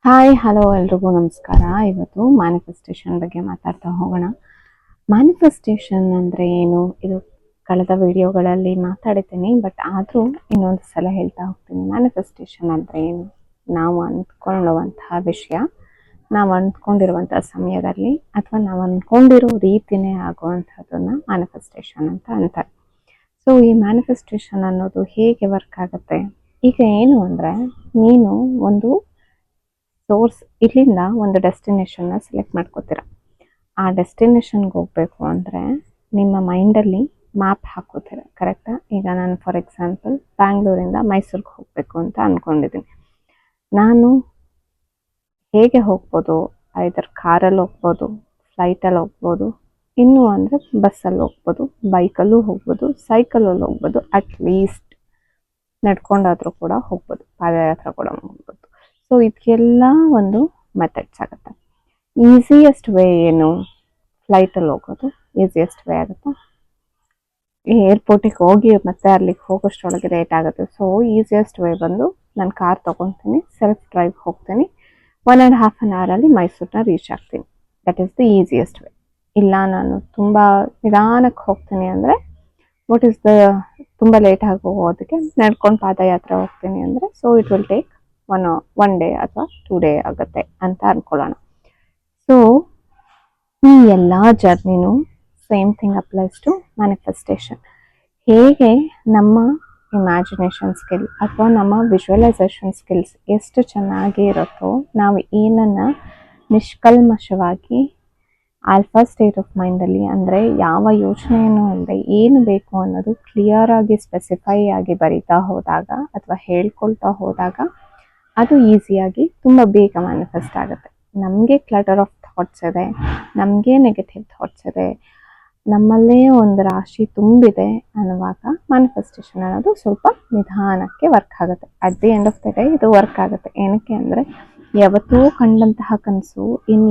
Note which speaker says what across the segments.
Speaker 1: Hi hello ಎಲ್ರಿಗೂ ನಮಸ್ಕಾರ. ಇವತ್ತು ಮ್ಯಾನಿಫೆಸ್ಟೇಷನ್ ಬಗ್ಗೆ ಮಾತಾಡ್ತಾ ಹೋಗೋಣ. ಮ್ಯಾನಿಫೆಸ್ಟೇಷನ್ ಅಂದರೆ ಏನು? ಇದು ಕಳೆದ ವಿಡಿಯೋಗಳಲ್ಲಿ ಮಾತಾಡಿದ್ದೀನಿ, ಬಟ್ ಆದರೂ ಇನ್ನೊಂದು ಸಲ ಹೇಳ್ತಾ ಹೋಗ್ತೀನಿ. ಮ್ಯಾನಿಫೆಸ್ಟೇಷನ್ ಅಂದರೆ ಏನು? ನಾವು ಅಂದ್ಕೊಳ್ಳುವಂತಹ ವಿಷಯ ನಾವು ಅಂದ್ಕೊಂಡಿರುವಂಥ ಸಮಯದಲ್ಲಿ ಅಥವಾ ನಾವು ಅಂದ್ಕೊಂಡಿರೋ ರೀತಿಯೇ ಆಗುವಂಥದ್ದನ್ನು ಮ್ಯಾನಿಫೆಸ್ಟೇಷನ್ ಅಂತ ಅಂತಾರೆ. ಸೊ ಈ ಮ್ಯಾನಿಫೆಸ್ಟೇಷನ್ ಅನ್ನೋದು ಹೇಗೆ ವರ್ಕ್ ಆಗುತ್ತೆ? ಈಗ ಏನು ಅಂದರೆ, ನೀನು ಒಂದು ಸೋರ್ಸ್ ಇಲ್ಲಿಂದ ಒಂದು ಡೆಸ್ಟಿನೇಷನ್ನ ಸೆಲೆಕ್ಟ್ ಮಾಡ್ಕೋತೀರ. ಆ ಡೆಸ್ಟಿನೇಷನ್ಗೆ ಹೋಗಬೇಕು ಅಂದರೆ ನಿಮ್ಮ ಮೈಂಡಲ್ಲಿ ಮ್ಯಾಪ್ ಹಾಕೋತೀರ, ಕರೆಕ್ಟಾ? ಈಗ ನಾನು ಫಾರ್ ಎಕ್ಸಾಂಪಲ್ ಬ್ಯಾಂಗ್ಳೂರಿಂದ ಮೈಸೂರಿಗೆ ಹೋಗಬೇಕು ಅಂತ ಅಂದ್ಕೊಂಡಿದ್ದೀನಿ. ನಾನು ಹೇಗೆ ಹೋಗ್ಬೋದು? ಐದರ್ ಕಾರಲ್ಲಿ ಹೋಗ್ಬೋದು, ಫ್ಲೈಟಲ್ಲಿ ಹೋಗ್ಬೋದು, ಇನ್ನೂ ಅಂದರೆ ಬಸ್ಸಲ್ಲಿ ಹೋಗ್ಬೋದು, ಬೈಕಲ್ಲೂ ಹೋಗ್ಬೋದು, ಸೈಕಲಲ್ಲಿ ಹೋಗ್ಬೋದು, ಅಟ್ಲೀಸ್ಟ್ ನಡ್ಕೊಂಡಾದರೂ ಕೂಡ ಹೋಗ್ಬೋದು, ಪಾದಯಾತ್ರೆ ಕೂಡ ಹೋಗ್ಬೋದು. ಸೊ ಇದಕ್ಕೆಲ್ಲ ಒಂದು ಮೆಥಡ್ಸ್ ಆಗುತ್ತೆ. ಈಸಿಯೆಸ್ಟ್ ವೇ ಏನು? ಫ್ಲೈಟಲ್ಲಿ ಹೋಗೋದು ಈಸಿಯೆಸ್ಟ್ ವೇ ಆಗುತ್ತೆ. ಏರ್ಪೋರ್ಟಿಗೆ ಹೋಗಿ ಮತ್ತೆ ಅಲ್ಲಿಗೆ ಹೋಗೋಷ್ಟರೊಳಗೆ ಲೇಟ್ ಆಗುತ್ತೆ. ಸೊ ಈಸಿಯೆಸ್ಟ್ ವೇ ಬಂದು ನಾನು ಕಾರ್ ತೊಗೊತೀನಿ, ಸೆಲ್ಫ್ ಡ್ರೈವ್ ಹೋಗ್ತೀನಿ, 1.5 hour ಮೈಸೂರನ್ನ ರೀಚ್ ಆಗ್ತೀನಿ. That is the easiest way. ಇಲ್ಲ ನಾನು ತುಂಬ ನಿಧಾನಕ್ಕೆ ಹೋಗ್ತೀನಿ ಅಂದರೆ ವಾಟ್ ಈಸ್ ದ ತುಂಬ ಲೇಟಾಗಿ ಹೋಗೋದಕ್ಕೆ ನಡ್ಕೊಂಡು ಪಾದಯಾತ್ರೆ ಹೋಗ್ತೀನಿ ಅಂದರೆ so it will take one day ಅಥವಾ 2 day ಆಗುತ್ತೆ ಅಂತ ಅನ್ಕೊಳ್ಳೋಣ. ಸೊ ಈ ಎಲ್ಲ ಜರ್ನಿನೂ same thing applies to manifestation. ಹೇಗೆ ನಮ್ಮ ಇಮ್ಯಾಜಿನೇಷನ್ ಸ್ಕಿಲ್ ಅಥವಾ ನಮ್ಮ ವಿಜುವಲೈಸೇಷನ್ ಸ್ಕಿಲ್ಸ್ ಎಷ್ಟು ಚೆನ್ನಾಗಿ ಇರುತ್ತೋ, ನಾವು ಏನನ್ನು ನಿಷ್ಕಲ್ಮಶವಾಗಿ ಆಲ್ಫಾ ಸ್ಟೇಟ್ ಆಫ್ ಮೈಂಡಲ್ಲಿ, ಅಂದರೆ ಯಾವ ಯೋಚನೆಯನ್ನು ಅಂದರೆ ಏನು ಬೇಕು ಅನ್ನೋದು ಕ್ಲಿಯರ್ ಆಗಿ ಸ್ಪೆಸಿಫೈ ಆಗಿ ಬರಿತಾ ಹೋದಾಗ ಅಥವಾ ಹೇಳ್ಕೊಳ್ತಾ ಹೋದಾಗ ಅದು ಈಸಿಯಾಗಿ ತುಂಬ ಬೇಗ ಮ್ಯಾನಿಫೆಸ್ಟ್ ಆಗುತ್ತೆ. ನಮಗೆ ಕ್ಲಟರ್ ಆಫ್ ಥಾಟ್ಸ್ ಇದೆ, ನಮಗೆ ನೆಗೆಟಿವ್ ಥಾಟ್ಸ್ ಇದೆ, ನಮ್ಮಲ್ಲೇ ಒಂದು ರಾಶಿ ತುಂಬಿದೆ ಅನ್ನುವಾಗ ಮ್ಯಾನಿಫೆಸ್ಟೇಷನ್ ಅನ್ನೋದು ಸ್ವಲ್ಪ ನಿಧಾನಕ್ಕೆ ವರ್ಕ್ ಆಗುತ್ತೆ. At the end of the day ಇದು ವರ್ಕ್ ಆಗುತ್ತೆ. ಏನಕ್ಕೆ ಅಂದರೆ, ಯಾವತ್ತೂ ಕಂಡಂತಹ ಕನಸು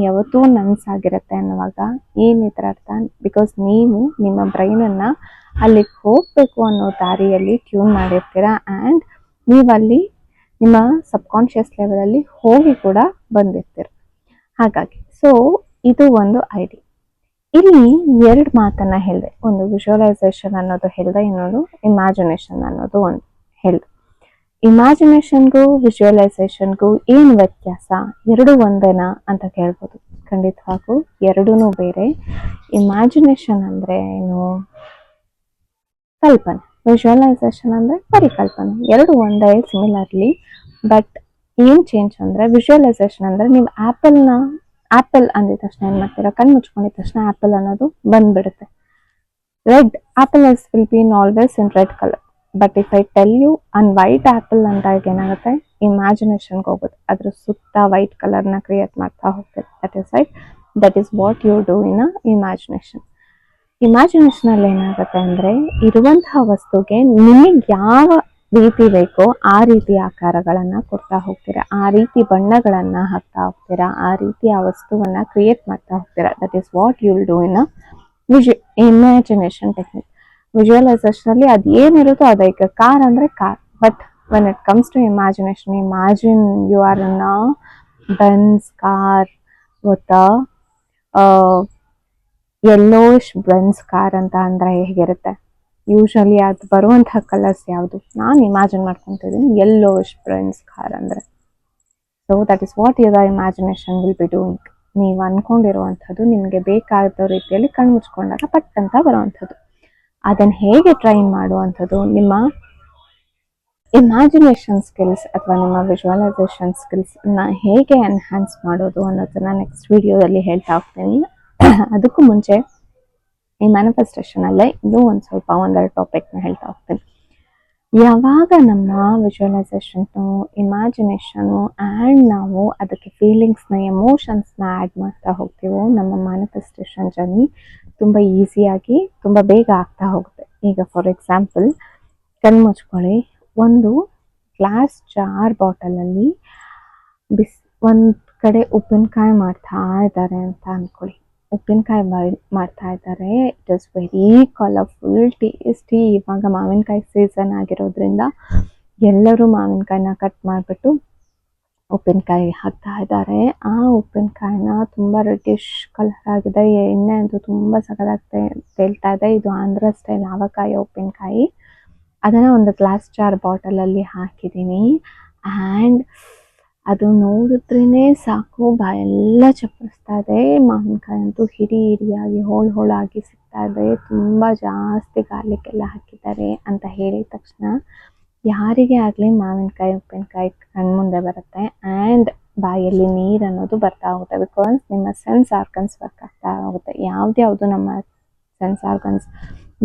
Speaker 1: ಯಾವತ್ತೂ ನನಸಾಗಿರುತ್ತೆ ಅನ್ನುವಾಗ ಏನಿದ್ರ ಅರ್ಥ? ಬಿಕಾಸ್ ನೀವು ನಿಮ್ಮ ಬ್ರೈನನ್ನು ಅಲ್ಲಿಗೆ ಹೋಗಬೇಕು ಅನ್ನೋ ದಾರಿಯಲ್ಲಿ ಟ್ಯೂನ್ ಮಾಡಿರ್ತೀರ ಆ್ಯಂಡ್ ನೀವಲ್ಲಿ ನಿಮ್ಮ ಸಬ್ಕಾನ್ಷಿಯಸ್ ಲೆವೆಲಲ್ಲಿ ಹೋಗಿ ಕೂಡ ಬಂದಿರ್ತೀರ. ಹಾಗಾಗಿ ಸೊ ಇದು ಒಂದು ಐಡಿಯಾ. ಇಲ್ಲಿ 2 ಮಾತನ್ನ ಹೇಳಿದೆ. ಒಂದು ವಿಜುವಲೈಸೇಷನ್ ಅನ್ನೋದು ಹೇಳಿದೆ, ಇನ್ನೊಂದು ಇಮ್ಯಾಜಿನೇಷನ್ ಅನ್ನೋದು ಒಂದು ಹೇಳಿದೆ. ಇಮ್ಯಾಜಿನೇಷನ್ಗೂ ವಿಜುವಲೈಸೇಷನ್ಗೂ ಏನು ವ್ಯತ್ಯಾಸ? ಎರಡು ಒಂದೇನಾ ಅಂತ ಕೇಳ್ಬೋದು. ಖಂಡಿತವಾಗೂ ಎರಡೂ ಬೇರೆ. ಇಮ್ಯಾಜಿನೇಷನ್ ಅಂದರೆ ಏನು? ಕಲ್ಪನೆ. ವಿಜುವಲೈಸೇಷನ್ ಅಂದರೆ ಪರಿಕಲ್ಪನೆ. ಎರಡು ಒಂದೇ ಸಿಮಿಲರ್ಲಿ, ಬಟ್ ಏನು ಚೇಂಜ್ ಅಂದರೆ, ವಿಜುವಲೈಸೇಷನ್ ಅಂದರೆ ನೀವು ಆ್ಯಪಲ್ ಅಂದಿದ ತಕ್ಷಣ ಏನು ಮಾಡ್ತೀರಾ? ಕಣ್ಣು ಮುಚ್ಕೊಂಡಿದ ತಕ್ಷಣ ಆ್ಯಪಲ್ ಅನ್ನೋದು ಬಂದ್ಬಿಡುತ್ತೆ. Red apple will be in always in red colour. But if I tell you an white apple ಅಂದಾಗ ಏನಾಗುತ್ತೆ? ಇಮ್ಯಾಜಿನೇಷನ್ಗೆ ಹೋಗುತ್ತೆ. ಅದ್ರ ಸುತ್ತ ವೈಟ್ ಕಲರ್ನ ಕ್ರಿಯೇಟ್ ಮಾಡ್ತಾ ಹೋಗ್ತೀವಿ. That is what you do in a imagination. ಇಮ್ಯಾಜಿನೇಷನಲ್ಲಿ ಏನಾಗುತ್ತೆ ಅಂದರೆ, ಇರುವಂತಹ ವಸ್ತುಗೆ ನಿಮಗೆ ಯಾವ ರೀತಿ ಬೇಕೋ ಆ ರೀತಿ ಆಕಾರಗಳನ್ನು ಕೊಡ್ತಾ ಹೋಗ್ತೀರಾ, ಆ ರೀತಿ ಬಣ್ಣಗಳನ್ನು ಹಾಕ್ತಾ ಹೋಗ್ತೀರಾ, ಆ ರೀತಿ ಆ ವಸ್ತುವನ್ನು ಕ್ರಿಯೇಟ್ ಮಾಡ್ತಾ ಹೋಗ್ತೀರಾ. That is what you will do in a imagination technique. ವಿಜುವಲೈಸೇಷನಲ್ಲಿ ಅದು ಏನಿರುತ್ತೋ ಅದೇ. ಈಗ ಕಾರ್ ಅಂದರೆ car, but when it comes to imagination, imagine you are in a Benz car with yellowish Benz car ಅಂತ ಅಂದರೆ ಹೇಗಿರುತ್ತೆ? ಯೂಶಲಿ ಅದು ಬರುವಂತಹ ಕಲರ್ಸ್ ಯಾವುದು? ನಾನು ಇಮ್ಯಾಜಿನ್ ಮಾಡ್ಕೊತಿದ್ದೀನಿ ಯೆಲ್ಲೋಯಿಶ್ ಬೆನ್ಸ್ ಕಾರ್ ಅಂದರೆ. So that is what your imagination will be doing. ನೀವು ಅಂದ್ಕೊಂಡಿರುವಂಥದ್ದು ನಿಮಗೆ ಬೇಕಾದ ರೀತಿಯಲ್ಲಿ ಕಣ್ಣು ಮುಚ್ಕೊಂಡಾಗ ಪಟ್ ಅಂತ ಬರುವಂಥದ್ದು. ಅದನ್ನು ಹೇಗೆ ಟ್ರೈನ್ ಮಾಡುವಂಥದ್ದು? ನಿಮ್ಮ ಇಮ್ಯಾಜಿನೇಷನ್ ಸ್ಕಿಲ್ಸ್ ಅಥವಾ ನಿಮ್ಮ ವಿಜುವಲೈಸೇಷನ್ ಸ್ಕಿಲ್ಸ್ನ ಹೇಗೆ ಎನ್ಹ್ಯಾನ್ಸ್ ಮಾಡೋದು ಅನ್ನೋದನ್ನು ನೆಕ್ಸ್ಟ್ ವಿಡಿಯೋದಲ್ಲಿ ಹೇಳ್ತಾ ಹೋಗ್ತೀನಿ. ಅದಕ್ಕೂ ಮುಂಚೆ ಈ ಮ್ಯಾನಿಫೆಸ್ಟೇಷನಲ್ಲೇ ಇನ್ನೂ ಒಂದೆರಡು ಟಾಪಿಕ್ನ ಹೇಳ್ತಾ ಹೋಗ್ತೀನಿ. ಯಾವಾಗ ನಮ್ಮ ವಿಜುವಲೈಸೇಷನ್ನು, ಇಮ್ಯಾಜಿನೇಷನು ಆ್ಯಂಡ್ ನಾವು ಅದಕ್ಕೆ ಫೀಲಿಂಗ್ಸ್ನ, ಎಮೋಷನ್ಸ್ನ ಆ್ಯಡ್ ಮಾಡ್ತಾ ಹೋಗ್ತೀವೋ, ನಮ್ಮ ಮ್ಯಾನಿಫೆಸ್ಟೇಷನ್ ಜರ್ನಿ ತುಂಬ ಈಸಿಯಾಗಿ ತುಂಬ ಬೇಗ ಆಗ್ತಾ ಹೋಗುತ್ತೆ. ಈಗ ಫಾರ್ ಎಕ್ಸಾಂಪಲ್ ಕಣ್ಣು ಮುಚ್ಕೊಳ್ಳಿ. ಒಂದು ಗ್ಲಾಸ್ ಜಾರ್ ಬಾಟಲಲ್ಲಿ ಒಂದು ಕಡೆ ಉಪ್ಪಿನಕಾಯಿ ಮಾಡ್ತಾ ಇದ್ದಾರೆ ಅಂತ ಅಂದ್ಕೊಳ್ಳಿ. ಉಪ್ಪಿನಕಾಯಿ ಮಾಡ್ತಾ ಇದ್ದಾರೆ. It is very colourful, tasty. ಇವಾಗ ಮಾವಿನಕಾಯಿ ಸೀಸನ್ ಆಗಿರೋದ್ರಿಂದ ಎಲ್ಲರೂ ಮಾವಿನಕಾಯಿನ ಕಟ್ ಮಾಡಿಬಿಟ್ಟು ಉಪ್ಪಿನಕಾಯಿ ಹಾಕ್ತಾ ಇದ್ದಾರೆ. ಆ ಉಪ್ಪಿನಕಾಯಿನ ತುಂಬ ರೆಡ್ಡಿಶ್ ಕಲರ್ ಆಗಿದೆ. ಎಣ್ಣೆ ಅಂತೂ ತುಂಬ ಸಖತ್ತಾಗಿ ತೇಲ್ತಾ ಇದೆ. ಇದು ಆಂಧ್ರ ಸ್ಟೈಲ್ ಆವಕಾಯಿ ಉಪ್ಪಿನಕಾಯಿ. ಅದನ್ನು ಒಂದು ಗ್ಲಾಸ್ ಜಾರ್ ಬಾಟಲಲ್ಲಿ ಹಾಕಿದ್ದೀನಿ. ಆ್ಯಂಡ್ ಅದು ನೋಡಿದ್ರೇ ಸಾಕು ಬಾಯೆಲ್ಲ ಚಪ್ಪರಿಸ್ತಾ ಇದೆ. ಮಾವಿನಕಾಯಿ ಅಂತೂ ಹಿಡಿಯಾಗಿ ಹೋಳಾಗಿ ಸಿಗ್ತಾ ಇದೆ. ತುಂಬ ಜಾಸ್ತಿ ಗಾರ್ಲಿಕ್ ಎಲ್ಲ ಹಾಕಿದ್ದಾರೆ ಅಂತ ಹೇಳಿದ ತಕ್ಷಣ ಯಾರಿಗೆ ಆಗಲಿ ಮಾವಿನಕಾಯಿ ಉಪ್ಪಿನಕಾಯಿ ಕಣ್ಮುಂದೆ ಬರುತ್ತೆ ಆ್ಯಂಡ್ ಬಾಯಲ್ಲಿ ನೀರು ಅನ್ನೋದು ಬರ್ತಾ ಹೋಗುತ್ತೆ. ಬಿಕಾಸ್ ನಿಮ್ಮ ಸೆನ್ಸ್ ಆರ್ಗನ್ಸ್ ವರ್ಕ್ ಆಗ್ತಾ ಹೋಗುತ್ತೆ. ಯಾವ್ದ್ಯಾವುದು ನಮ್ಮ ಸೆನ್ಸ್ ಆರ್ಗನ್ಸ್,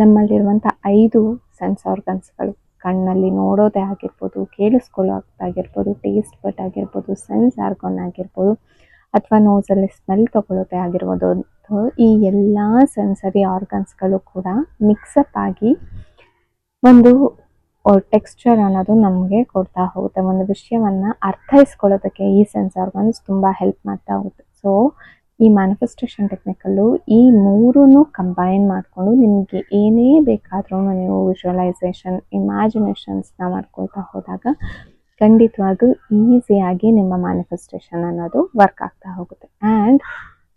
Speaker 1: ನಮ್ಮಲ್ಲಿರುವಂಥ 5 ಸೆನ್ಸ್ ಆರ್ಗನ್ಸ್ಗಳು, ಕಣ್ಣಲ್ಲಿ ನೋಡೋದೇ ಆಗಿರ್ಬೋದು, ಕೇಳಿಸ್ಕೊಳ್ಳೋದಾಗಿರ್ಬೋದು, ಟೇಸ್ಟ್ ಬಟ್ ಆಗಿರ್ಬೋದು, ಸೆನ್ಸ್ ಆರ್ಗನ್ ಆಗಿರ್ಬೋದು, ಅಥವಾ ನೋಸಲ್ಲಿ ಸ್ಮೆಲ್ ತೊಗೊಳ್ಳೋದೇ ಆಗಿರ್ಬೋದು, ಈ ಎಲ್ಲ ಸೆನ್ಸರಿ ಆರ್ಗನ್ಸ್ಗಳು ಕೂಡ ಮಿಕ್ಸಪ್ ಆಗಿ ಒಂದು ಟೆಕ್ಸ್ಚರ್ ಅನ್ನೋದು ನಮಗೆ ಕೊಡ್ತಾ ಹೋಗುತ್ತೆ. ಒಂದು ವಿಷಯವನ್ನು ಅರ್ಥೈಸ್ಕೊಳ್ಳೋದಕ್ಕೆ ಈ ಸೆನ್ಸ್ ಆರ್ಗನ್ಸ್ ತುಂಬ ಹೆಲ್ಪ್ ಮಾಡ್ತಾ ಹೋಗುತ್ತೆ. ಸೊ ಈ ಮ್ಯಾನಿಫೆಸ್ಟೇಷನ್ ಟೆಕ್ನಿಕಲ್ಲೂ ಈ 3 ಕಂಬೈನ್ ಮಾಡಿಕೊಂಡು ನಿಮಗೆ ಏನೇ ಬೇಕಾದ್ರೂ ನೀವು ವಿಜುವಲೈಸೇಷನ್, ಇಮ್ಯಾಜಿನೇಷನ್ಸ್ನ ಮಾಡ್ಕೊಳ್ತಾ ಹೋದಾಗ ಖಂಡಿತವಾಗೂ ಈಸಿಯಾಗಿ ನಿಮ್ಮ ಮ್ಯಾನಿಫೆಸ್ಟೇಷನ್ ಅನ್ನೋದು ವರ್ಕ್ ಆಗ್ತಾ ಹೋಗುತ್ತೆ. ಆ್ಯಂಡ್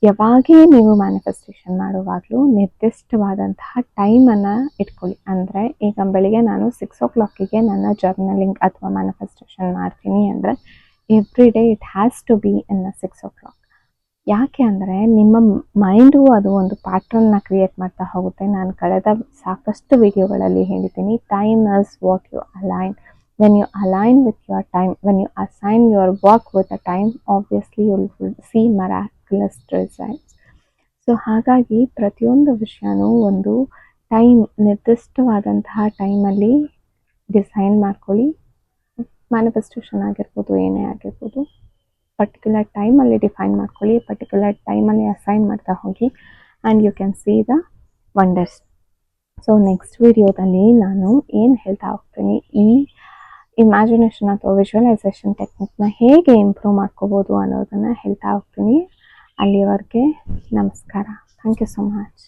Speaker 1: ಯಾವಾಗೇ ನೀವು ಮ್ಯಾನಿಫೆಸ್ಟೇಷನ್ ಮಾಡುವಾಗಲೂ ನಿರ್ದಿಷ್ಟವಾದಂತಹ ಟೈಮನ್ನು ಇಟ್ಕೊಳ್ಳಿ. ಅಂದರೆ ಈಗ ಬೆಳಿಗ್ಗೆ ನಾನು 6 o'clockಗೆ ನನ್ನ ಜರ್ನಲಿಂಗ್ ಅಥವಾ ಮ್ಯಾನಿಫೆಸ್ಟೇಷನ್ ಮಾಡ್ತೀನಿ ಅಂದರೆ every day it has to be in 6 o'clock. ಯಾಕೆ ಅಂದರೆ ನಿಮ್ಮ ಮೈಂಡು ಅದು ಒಂದು ಪ್ಯಾಟ್ರನ್ನ ಕ್ರಿಯೇಟ್ ಮಾಡ್ತಾ ಹೋಗುತ್ತೆ. ನಾನು ಕಳೆದ ಸಾಕಷ್ಟು ವಿಡಿಯೋಗಳಲ್ಲಿ ಹೇಳಿದ್ದೀನಿ, time is what you align. When you align with your time, when you assign your work with a time, obviously you will see miraculous results. So ಹಾಗಾಗಿ ಪ್ರತಿಯೊಂದು ವಿಷಯನೂ ಒಂದು ಟೈಮ್, ನಿರ್ದಿಷ್ಟವಾದಂತಹ ಟೈಮಲ್ಲಿ ಡಿಸೈನ್ ಮಾಡ್ಕೊಳ್ಳಿ. ಮ್ಯಾನಿಫೆಸ್ಟೇಷನ್ ಆಗಿರ್ಬೋದು, ಏನೇ ಆಗಿರ್ಬೋದು, ಪರ್ಟಿಕ್ಯುಲರ್ ಟೈಮಲ್ಲಿ ಡಿಫೈನ್ ಮಾಡ್ಕೊಳ್ಳಿ, ಪರ್ಟಿಕ್ಯುಲರ್ ಟೈಮಲ್ಲಿ ಅಸೈನ್ ಮಾಡ್ತಾ ಹೋಗಿ and you can see the wonders. So next ವಿಡಿಯೋದಲ್ಲಿ ನಾನು ಏನು ಹೇಳ್ತಾ ಹೋಗ್ತೀನಿ, ಈ ಇಮ್ಯಾಜಿನೇಷನ್ ಅಥವಾ ವಿಜುವಲೈಸೇಷನ್ ಟೆಕ್ನಿಕ್ನ ಹೇಗೆ ಇಂಪ್ರೂವ್ ಮಾಡ್ಕೋಬೋದು ಅನ್ನೋದನ್ನು ಹೇಳ್ತಾ ಹೋಗ್ತೀನಿ. ಅಲ್ಲಿವರೆಗೆ ನಮಸ್ಕಾರ. Thank you so much.